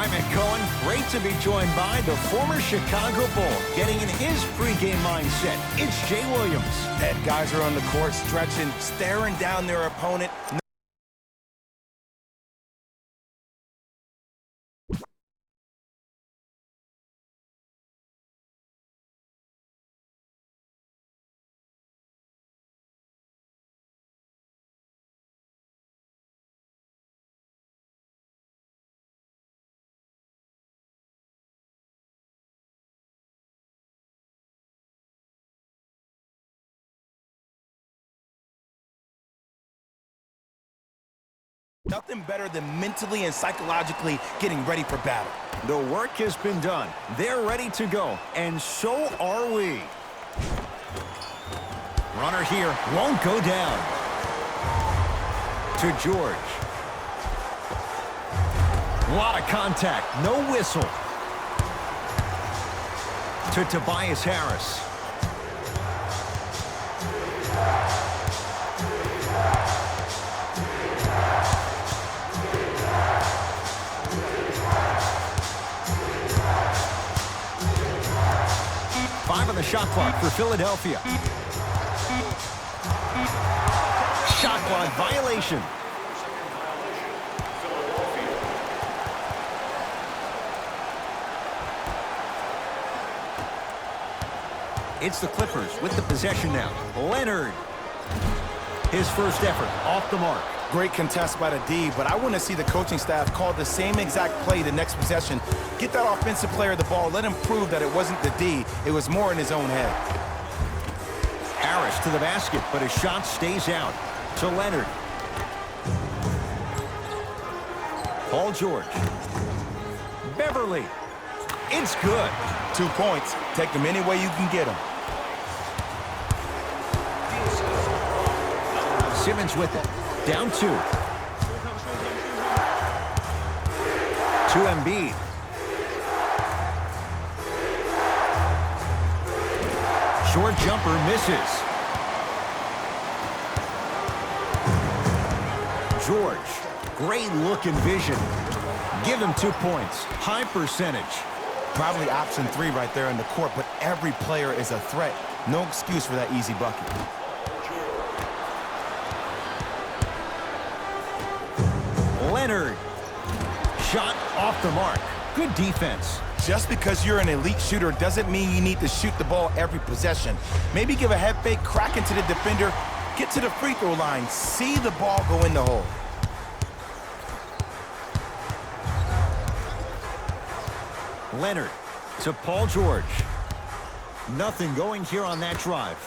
Hi, Mick Cohen. Great to be joined by the former Chicago Bull, getting in his pregame mindset. It's Jay Williams. And guys are on the court stretching, staring down their opponent. Nothing better than mentally and psychologically getting ready for battle. The work has been done. They're ready to go, and so are we. Runner here won't go down. To George. A lot of contact, no whistle. To Tobias Harris. Five on the shot clock for Philadelphia. Shot clock violation. It's the Clippers with the possession now. Leonard. His first effort off the mark. Great contest by the D, but I want to see the coaching staff call the same exact play the next possession. Get that offensive player the ball. Let him prove that it wasn't the D. It was more in his own head. Harris to the basket, but his shot stays out. To Leonard. Paul George. Beverly. It's good. 2 points. Take them any way you can get them. Simmons with it. Down 2. To Embiid. Short jumper misses. George. Great look and vision. Give him 2 points. High percentage. Probably option 3 right there in the court, but every player is a threat. No excuse for that easy bucket. Leonard. Shot off the mark. Good defense. Just because you're an elite shooter doesn't mean you need to shoot the ball every possession. Maybe give a head fake, crack into the defender, get to the free throw line, see the ball go in the hole. Leonard to Paul George. Nothing going here on that drive.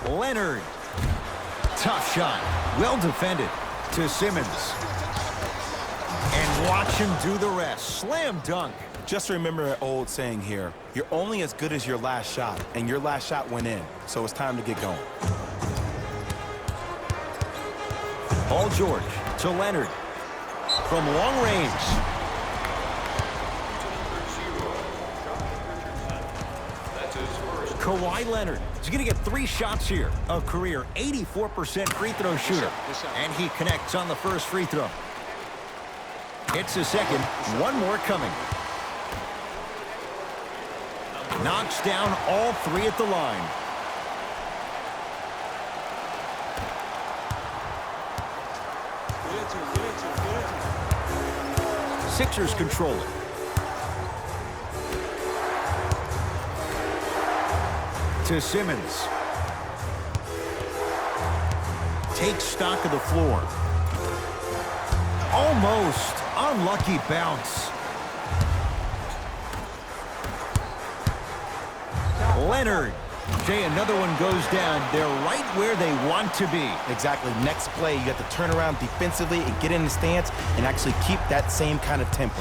Leonard. Tough shot. Well defended. To Simmons. And watch him do the rest. Slam dunk. Just remember an old saying here. You're only as good as your last shot, and your last shot went in, so it's time to get going. Paul George to Leonard. From long range. Kawhi Leonard is going to get 3 shots here. A career 84% free throw shooter. And he connects on the first free throw. Hits a second. 1 more coming. Knocks down all 3 at the line. Sixers control it. To Simmons. Takes stock of the floor. Almost. Unlucky bounce. Leonard. Jay, another one goes down. They're right where they want to be. Exactly. Next play, you have to turn around defensively and get in the stance and actually keep that same kind of tempo.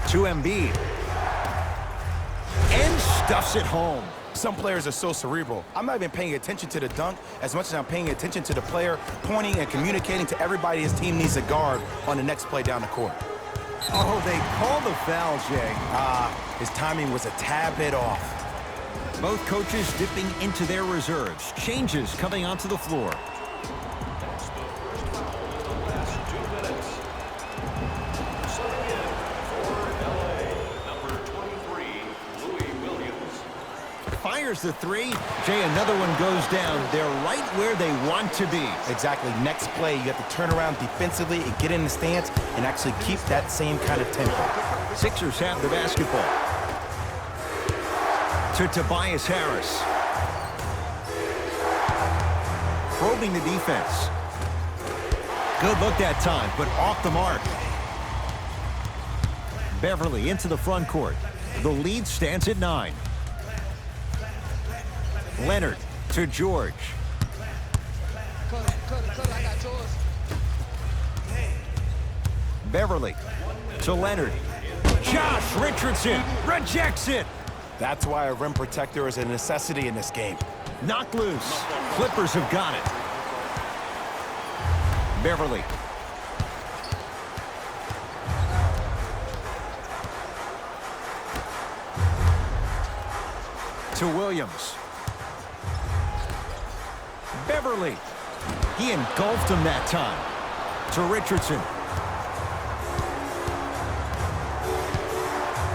To Embiid. And stuffs it home. Some players are so cerebral. I'm not even paying attention to the dunk as much as I'm paying attention to the player pointing and communicating to everybody his team needs a guard on the next play down the court. Oh, they call the foul, Jay. His timing was a tad bit off. Both coaches dipping into their reserves. Changes coming onto the floor. That's the first foul of the last 2 minutes. Subbing in for LA, number 23, Louis Williams. Fires the three. Jay, another one goes down. They're right where they want to be. Exactly. Next play, you have to turn around defensively and get in the stance and actually keep that same kind of tempo. Sixers have the basketball. To Tobias Harris. Probing the defense. Good look that time, but off the mark. Beverly into the front court. The lead stands at 9. Leonard to George. Beverly to Leonard. Josh Richardson rejects it. That's why a rim protector is a necessity in this game. Knocked loose. Clippers have got it. Beverly. To Williams. Beverly. He engulfed him that time. To Richardson.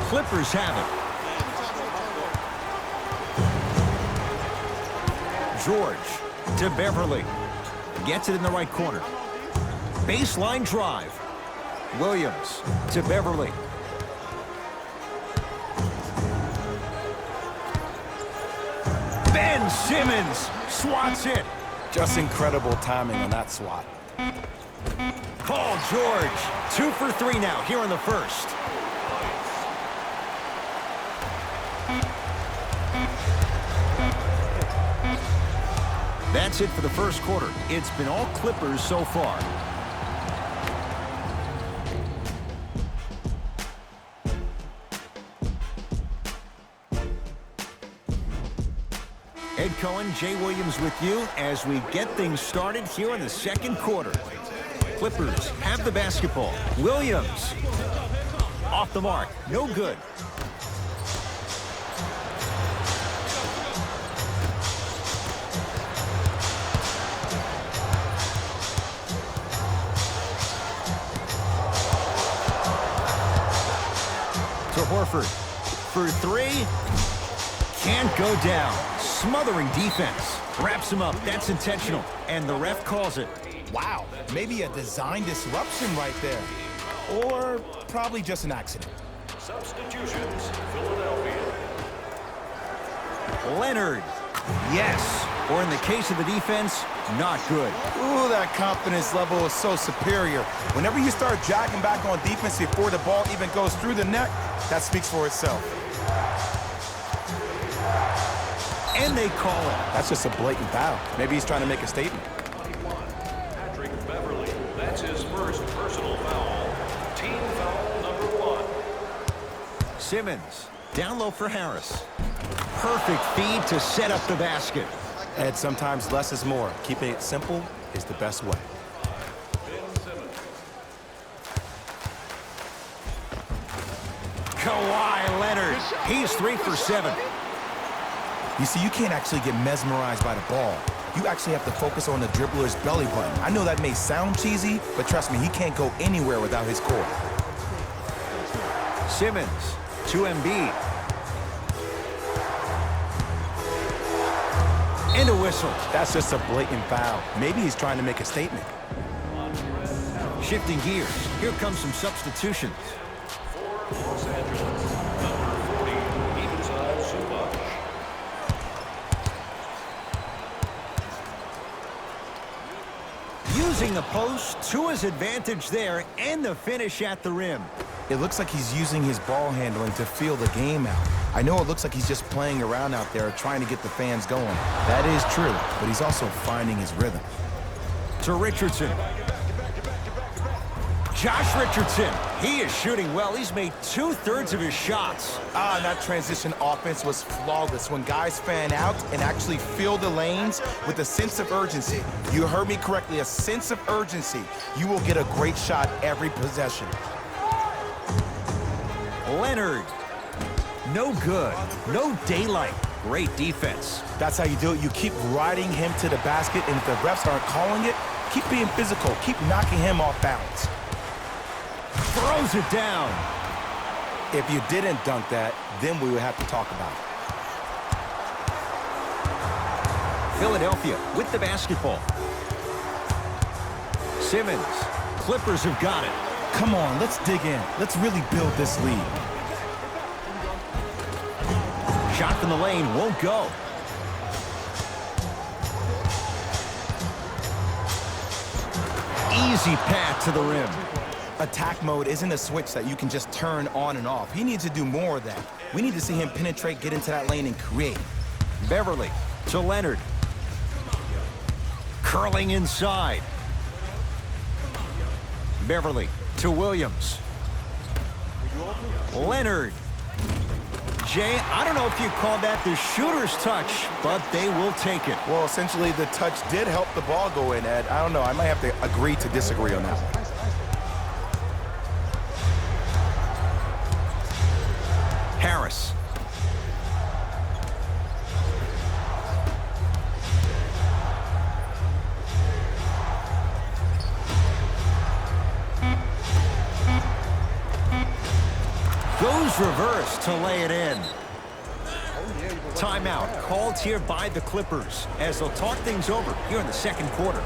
Clippers have it. George to Beverly. Gets it in the right corner. Baseline drive. Williams to Beverly. Ben Simmons swats it. Just incredible timing on that swat. Paul George. 2 for 3 now here in the first. That's it for the first quarter. It's been all Clippers so far. Ed Cohen, Jay Williams with you as we get things started here in the second quarter. Clippers have the basketball. Williams off the mark. No good. To Horford for 3. Can't go down. Smothering defense. Wraps him up. That's intentional. And the ref calls it. Wow, maybe a design disruption right there. Or probably just an accident. Substitutions, Philadelphia. Leonard. Yes. Or in the case of the defense, not good. Ooh, that confidence level is so superior. Whenever you start jogging back on defense before the ball even goes through the net, that speaks for itself. And they call it. That's just a blatant foul. Maybe he's trying to make a statement. 21, Patrick Beverly. That's his first personal foul. Team foul number 1. Simmons. Down low for Harris. Perfect feed to set up the basket. Ed, sometimes less is more. Keeping it simple is the best way. Ben Simmons. Kawhi Leonard. He's 3 for 7. You see, you can't actually get mesmerized by the ball. You actually have to focus on the dribbler's belly button. I know that may sound cheesy, but trust me, he can't go anywhere without his core. Simmons to Embiid. And a whistle. That's just a blatant foul. Maybe he's trying to make a statement. Shifting gears. Here comes some substitutions. For Los Angeles, number 40, Ivica Zubac. Using the post to his advantage there and the finish at the rim. It looks like he's using his ball handling to feel the game out. I know it looks like he's just playing around out there trying to get the fans going. That is true, but he's also finding his rhythm. To Richardson. Josh Richardson. He is shooting well. He's made 2/3 of his shots. And that transition offense was flawless when guys fan out and actually fill the lanes with a sense of urgency. You heard me correctly, a sense of urgency. You will get a great shot every possession. Leonard. No good. No daylight. Great defense. That's how you do it. You keep riding him to the basket, and if the refs aren't calling it, keep being physical. Keep knocking him off balance. Throws it down. If you didn't dunk that, then we would have to talk about it. Philadelphia with the basketball. Simmons. Clippers have got it. Come on, let's dig in. Let's really build this lead. Shot from the lane won't go. Easy path to the rim. Attack mode isn't a switch that you can just turn on and off. He needs to do more of that. We need to see him penetrate, get into that lane, and create. Beverly to Leonard. Curling inside. Beverly to Williams. Leonard. Jay, I don't know if you call that the shooter's touch, but they will take it. Well, essentially, the touch did help the ball go in, Ed. I don't know. I might have to agree to disagree on that one. Harris. Goes reverse to lay it in. Timeout called here by the Clippers as they'll talk things over here in the second quarter.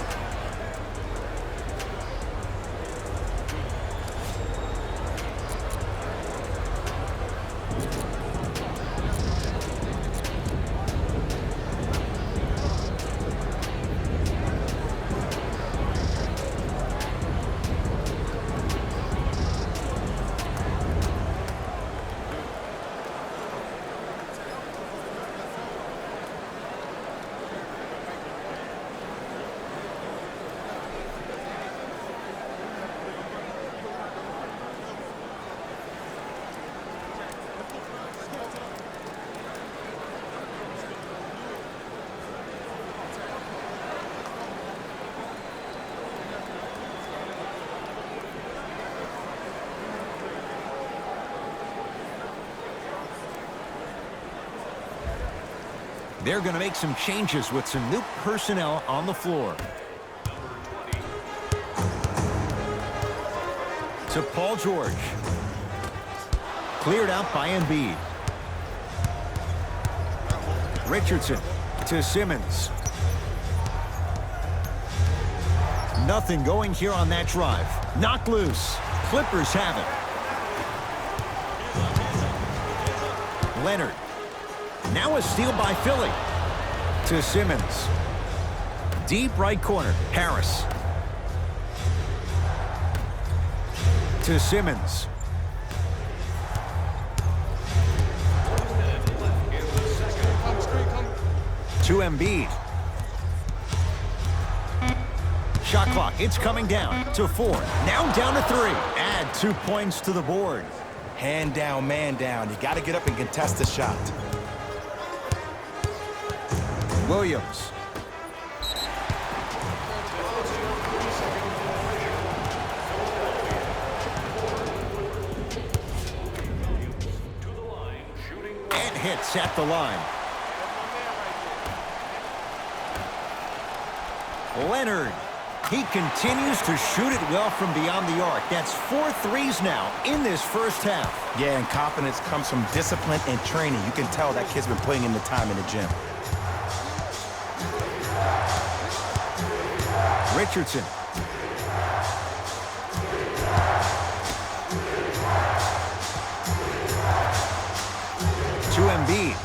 They're going to make some changes with some new personnel on the floor. To Paul George. Cleared out by Embiid. Richardson to Simmons. Nothing going here on that drive. Knocked loose. Clippers have it. Leonard. Now a steal by Philly. To Simmons. Deep right corner. Harris. To Simmons. To Embiid. Shot clock. It's coming down to 4. Now down to 3. Add 2 points to the board. Hand down, man down. You got to get up and contest the shot. Williams. And hits at the line. Leonard. He continues to shoot it well from beyond the arc. That's 4 threes now in this first half. Yeah, and confidence comes from discipline and training. You can tell that kid's been putting in the time in the gym. Richardson. To Embiid.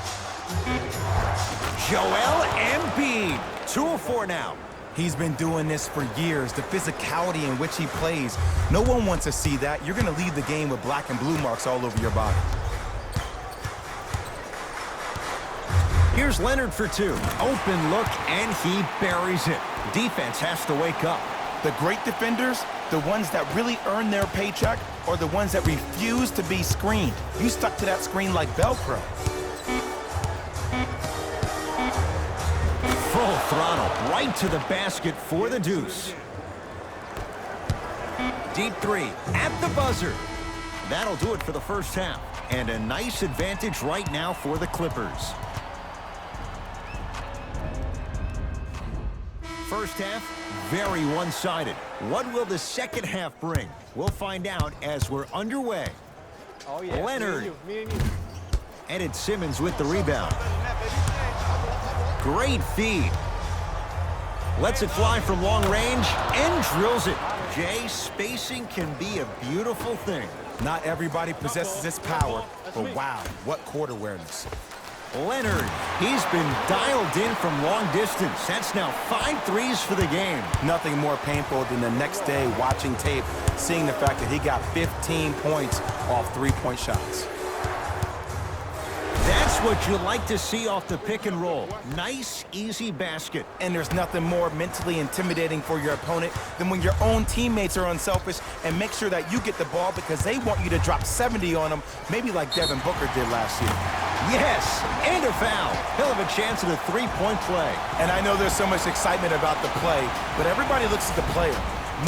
Joel Embiid. 2 of 4 now. He's been doing this for years. The physicality in which he plays. No one wants to see that. You're going to leave the game with black and blue marks all over your body. Here's Leonard for 2. Open look, and he buries it. Defense has to wake up. The great defenders, the ones that really earn their paycheck, or the ones that refuse to be screened. You stuck to that screen like Velcro. Full throttle, right to the basket for the deuce. Deep 3 at the buzzer. That'll do it for the first half. And a nice advantage right now for the Clippers. First half, very one-sided. What will the second half bring? We'll find out as we're underway. Oh, yeah. Leonard. Me and you. And it's Simmons with the rebound. Great feed. Lets it fly from long range and drills it. Jay, spacing can be a beautiful thing. Not everybody possesses this power, but wow, what court awareness. Leonard, he's been dialed in from long distance. That's now 5 threes for the game. Nothing more painful than the next day watching tape, seeing the fact that he got 15 points off three-point shots. That's what you like to see off the pick and roll. Nice, easy basket. And there's nothing more mentally intimidating for your opponent than when your own teammates are unselfish and make sure that you get the ball because they want you to drop 70 on them, maybe like Devin Booker did last year. Yes, and a foul. He'll have a chance at a three-point play. And I know there's so much excitement about the play, but everybody looks at the player.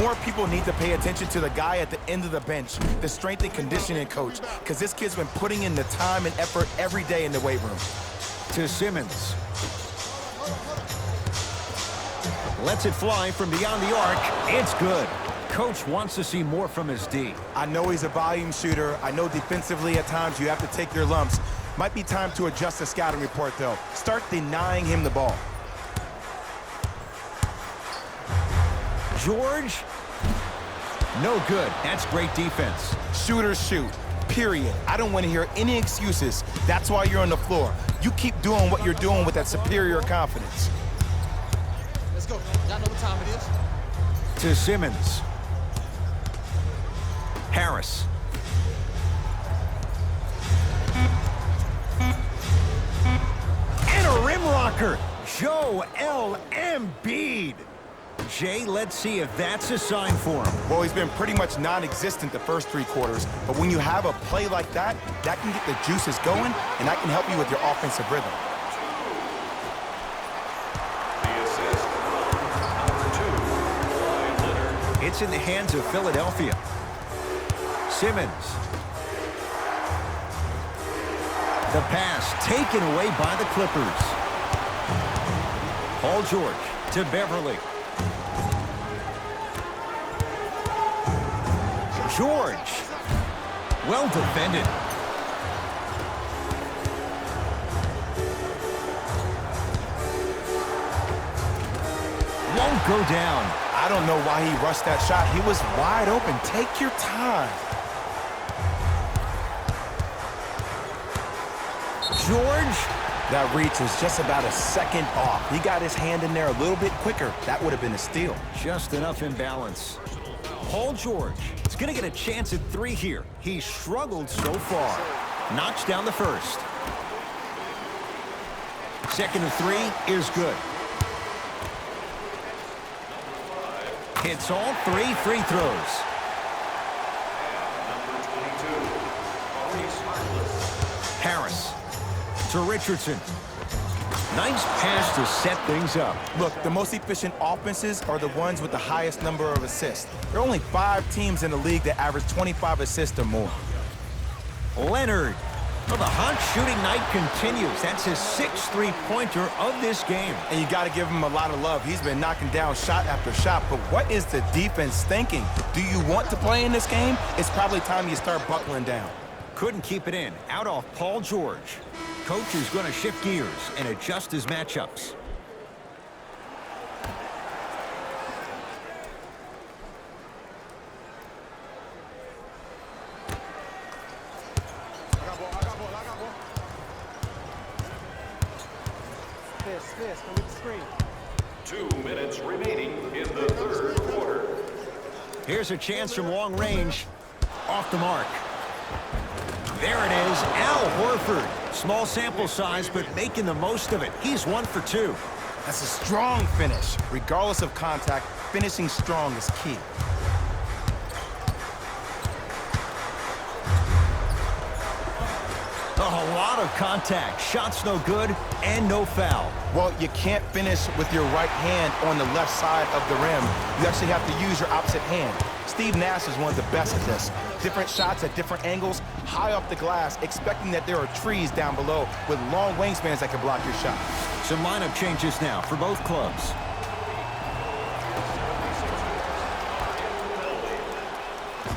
More people need to pay attention to the guy at the end of the bench, the strength and conditioning coach, because this kid's been putting in the time and effort every day in the weight room. To Simmons. Lets it fly from beyond the arc. It's good. Coach wants to see more from his D. I know he's a volume shooter. I know defensively at times you have to take your lumps. Might be time to adjust the scouting report, though. Start denying him the ball. George. No good. That's great defense. Shooters shoot, period. I don't want to hear any excuses. That's why you're on the floor. You keep doing what you're doing with that superior confidence. Let's go. Y'all know what time it is. To Simmons. Harris. And a rim rocker. Joel Embiid. Jay, let's see if that's a sign for him. Well, he's been pretty much non-existent the first 3 quarters, but when you have a play like that, that can get the juices going, and that can help you with your offensive rhythm. The assist, number 2, Leonard. It's in the hands of Philadelphia. Simmons. The pass taken away by the Clippers. Paul George to Beverly. George. Well defended. Won't go down. I don't know why he rushed that shot. He was wide open. Take your time. George. That reach was just about a second off. He got his hand in there a little bit quicker. That would have been a steal. Just enough imbalance. Paul George is going to get a chance at 3 here. He struggled so far. Knocks down the first. Second of 3 is good. Hits all 3 free throws. Number 22, Maurice Harkless. Harris to Richardson. Nice pass to set things up. Look, the most efficient offenses are the ones with the highest number of assists. There are only 5 teams in the league that average 25 assists or more. Leonard. Well, the hot shooting night continues. That's his 6th three-pointer of this game. And you got to give him a lot of love. He's been knocking down shot after shot. But what is the defense thinking? Do you want to play in this game? It's probably time you start buckling down. Couldn't keep it in. Out off Paul George. Coach is going to shift gears and adjust his matchups. Fist, come get the screen. 2 minutes remaining in the third quarter. Here's a chance from long range. Off the mark. There it is, Al Horford. Small sample size, but making the most of it. He's 1 for 2. That's a strong finish. Regardless of contact, finishing strong is key. A lot of contact. Shots no good and no foul. Well, you can't finish with your right hand on the left side of the rim. You actually have to use your opposite hand. Steve Nash is one of the best at this. Different shots at different angles, high off the glass, expecting that there are trees down below with long wingspans that can block your shot. Some lineup changes now for both clubs.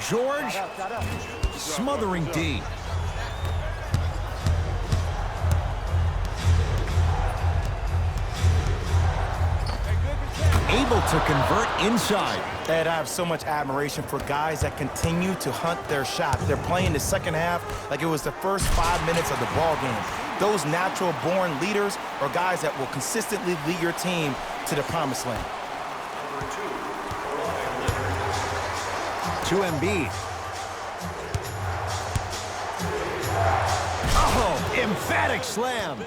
George smothering D. Able to convert inside. Ed, I have so much admiration for guys that continue to hunt their shot. They're playing the second half like it was the first 5 minutes of the ball game. Those natural-born leaders are guys that will consistently lead your team to the promised land. To Embiid. Oh, emphatic slam.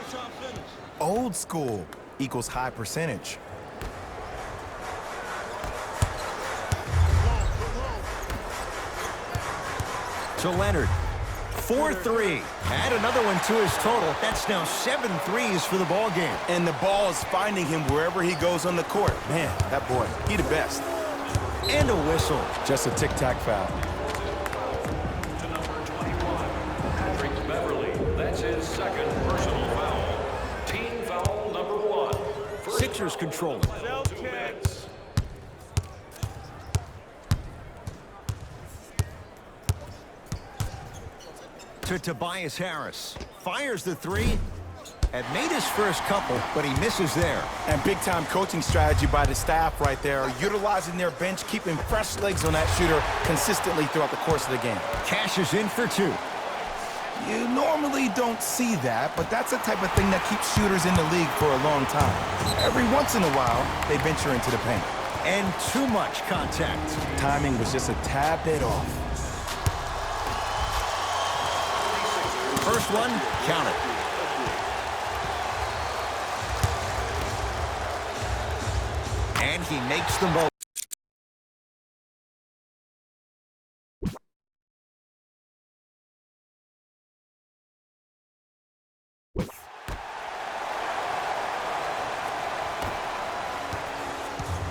Old school equals high percentage. To Leonard. 4-3. Add another one to his total. That's now 7 threes for the ball game. And the ball is finding him wherever he goes on the court. Man, that boy, he the best. And a whistle. Just a tic-tac foul. To number 21, Patrick Beverly. That's his second personal foul. Team foul number 1. Sixers control it. 2 minutes. To Tobias Harris. Fires the three. Had made his first couple, but he misses there. And big-time coaching strategy by the staff right there, utilizing their bench, keeping fresh legs on that shooter consistently throughout the course of the game. Cashes in for 2. You normally don't see that, but that's the type of thing that keeps shooters in the league for a long time. Every once in a while, they venture into the paint. And too much contact. Timing was just a tad bit off. First one, count it. And he makes them both.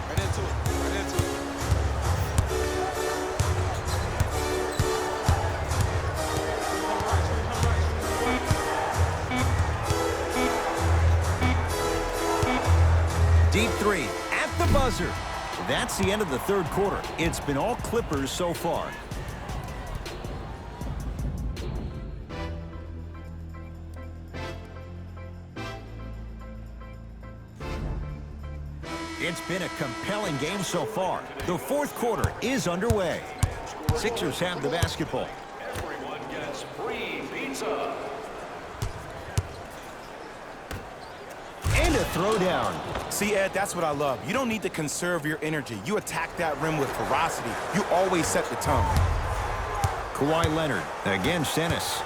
Right into it. Right into it. Deep three at the buzzer. That's the end of the third quarter. It's been all Clippers so far. It's been a compelling game so far. The fourth quarter is underway. Sixers have the basketball. Everyone gets free pizza. And a throwdown. See, Ed, that's what I love. You don't need to conserve your energy. You attack that rim with ferocity. You always set the tone. Kawhi Leonard against Ennis.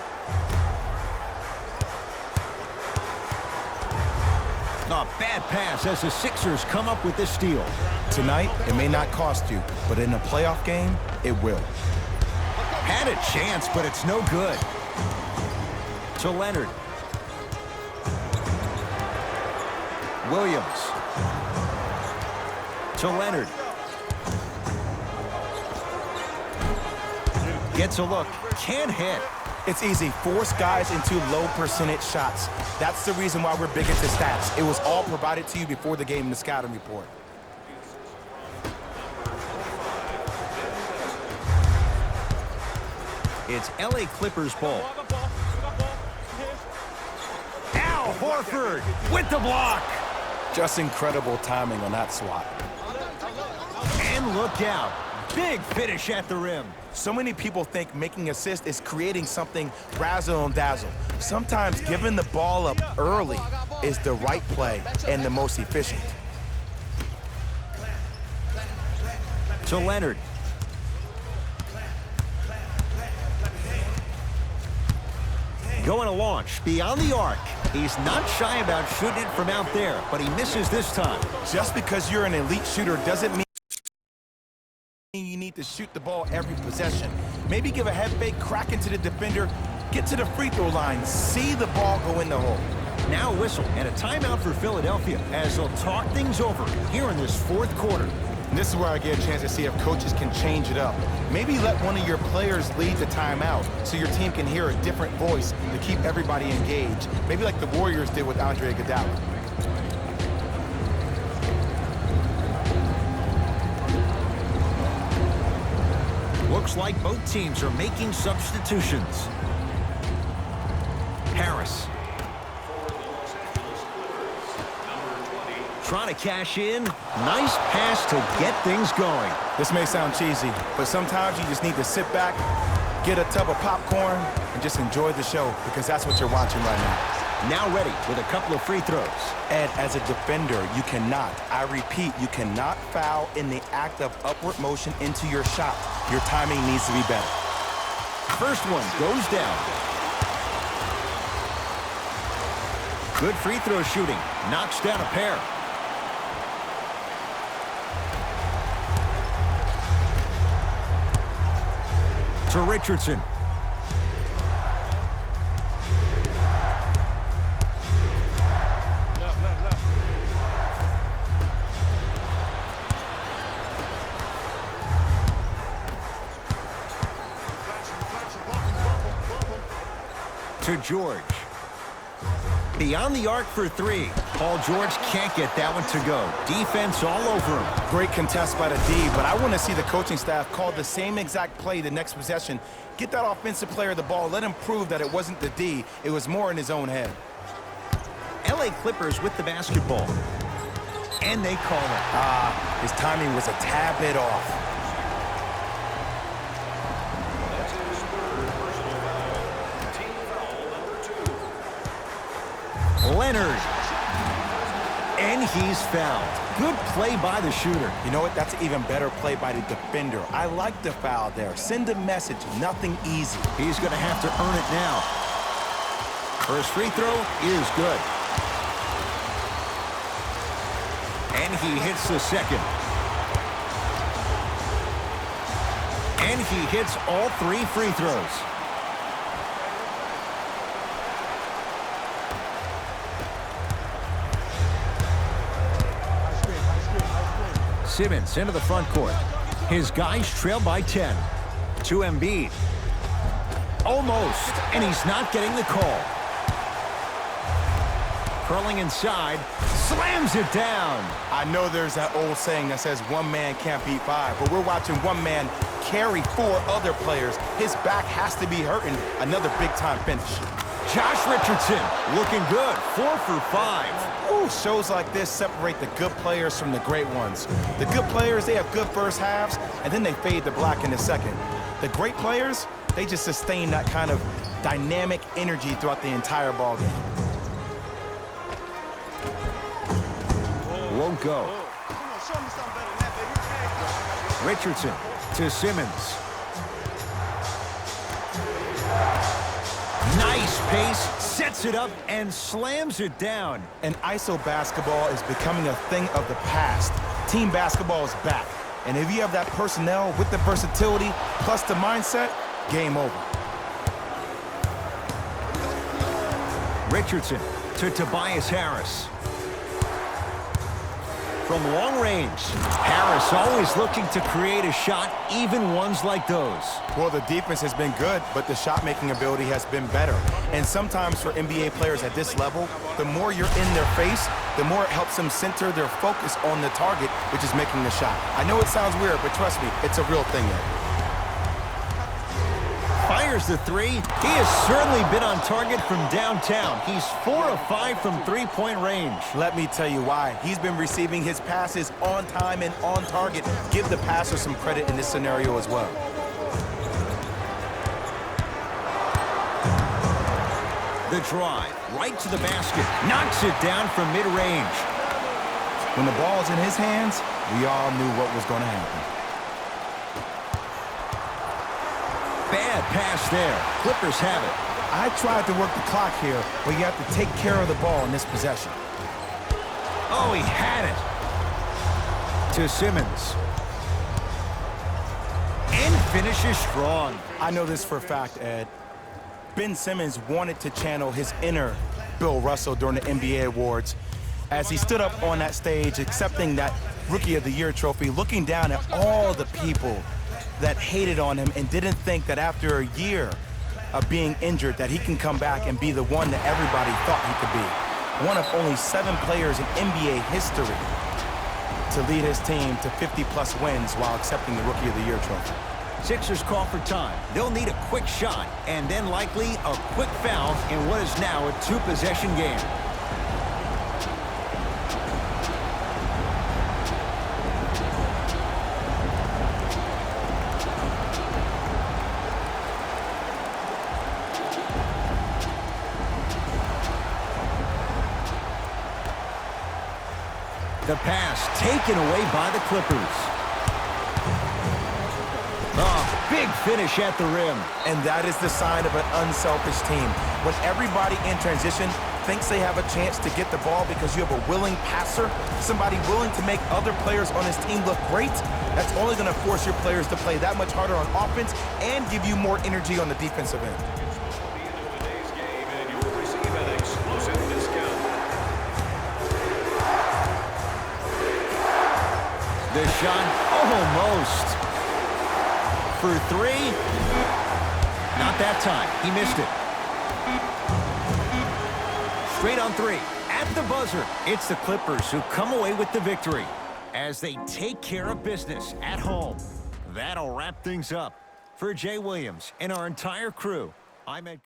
A bad pass as the Sixers come up with this steal. Tonight, it may not cost you, but in a playoff game, it will. Had a chance, but it's no good. To Leonard. Williams. To Leonard. Gets a look. Can't hit. It's easy. Force guys into low percentage shots. That's the reason why we're big into stats. It was all provided to you before the game in the scouting report. It's LA Clippers ball. Al Horford with the block. Just incredible timing on that swat. And look out. Big finish at the rim. So many people think making assists is creating something razzle and dazzle. Sometimes giving the ball up early is the right play and the most efficient. To Leonard. Going to launch beyond the arc. He's not shy about shooting it from out there, but he misses this time. Just because you're an elite shooter doesn't mean you need to shoot the ball every possession. Maybe give a head fake, crack into the defender, get to the free throw line, see the ball go in the hole. Now a whistle and a timeout for Philadelphia as they'll talk things over here in this fourth quarter. And this is where I get a chance to see if coaches can change it up. Maybe let one of your players lead the timeout so your team can hear a different voice to keep everybody engaged. Maybe like the Warriors did with Andre Iguodala. Look Looks like both teams are making substitutions. Harris. Trying to cash in. Nice pass to get things going. This may sound cheesy, but sometimes you just need to sit back, get a tub of popcorn, and just enjoy the show, because that's what you're watching right now. Now ready with a couple of free throws. Ed, as a defender, you cannot, I repeat, you cannot foul in the act of upward motion into your shot. Your timing needs to be better. First one goes down. Good free throw shooting. Knocks down a pair. To Richardson. To George. Beyond the arc for three. Paul George can't get that one to go. Defense all over him. Great contest by the D, but I want to see the coaching staff call the same exact play the next possession. Get that offensive player the ball. Let him prove that it wasn't the D. It was more in his own head. LA Clippers with the basketball. And they call it. His timing was a tad bit off. That's his third personal foul. Team foul number 2. Leonard. And he's fouled. Good play by the shooter. You know what? That's an even better play by the defender. I like the foul there. Send a message. Nothing easy. He's going to have to earn it now. First free throw is good. And he hits the second. And he hits all three free throws. Simmons into the front court. His guys trail by 10. To Embiid. Almost, and he's not getting the call. Curling inside, slams it down. I know there's that old saying that says one man can't beat five, but we're watching one man carry four other players. His back has to be hurting. Another big-time finish. Josh Richardson looking good, 4 for 5. Ooh, shows like this separate the good players from the great ones. The good players, they have good first halves, and then they fade to black in the second. The great players, they just sustain that kind of dynamic energy throughout the entire ballgame. Won't go. Richardson to Simmons. Nice pace, sets it up, and slams it down. And ISO basketball is becoming a thing of the past. Team basketball is back. And if you have that personnel with the versatility plus the mindset, game over. Richardson to Tobias Harris. From long range, Harris always looking to create a shot, even ones like those. Well, the defense has been good, but the shot-making ability has been better. And sometimes for NBA players at this level, the more you're in their face, the more it helps them center their focus on the target, which is making the shot. I know it sounds weird, but trust me, it's a real thing there. Fires the three. He has certainly been on target from downtown. He's 4 of 5 from three-point range. Let me tell you why. He's been receiving his passes on time and on target. Give the passer some credit in this scenario as well. The drive, right to the basket. Knocks it down from mid-range. When the ball's in his hands, we all knew what was going to happen. Bad pass there. Clippers have it. I tried to work the clock here, but you have to take care of the ball in this possession. Oh, he had it. To Simmons. And finishes strong. I know this for a fact, Ed. Ben Simmons wanted to channel his inner Bill Russell during the NBA Awards as he stood up on that stage accepting that Rookie of the Year trophy, looking down at all the people that hated on him and didn't think that after a year of being injured that he can come back and be the one that everybody thought he could be. One of only 7 players in NBA history to lead his team to 50-plus wins while accepting the Rookie of the Year trophy. Sixers call for time. They'll need a quick shot and then likely a quick foul in what is now a two-possession game. The pass taken away by the Clippers. Oh, big finish at the rim. And that is the sign of an unselfish team. When everybody in transition thinks they have a chance to get the ball because you have a willing passer, somebody willing to make other players on his team look great, that's only going to force your players to play that much harder on offense and give you more energy on the defensive end. Today's game, and you will receive an exclusive discount. The shot almost. For three. Not that time. He missed it. Straight on three. At the buzzer, it's the Clippers who come away with the victory as they take care of business at home. That'll wrap things up. For Jay Williams and our entire crew, I'm Ed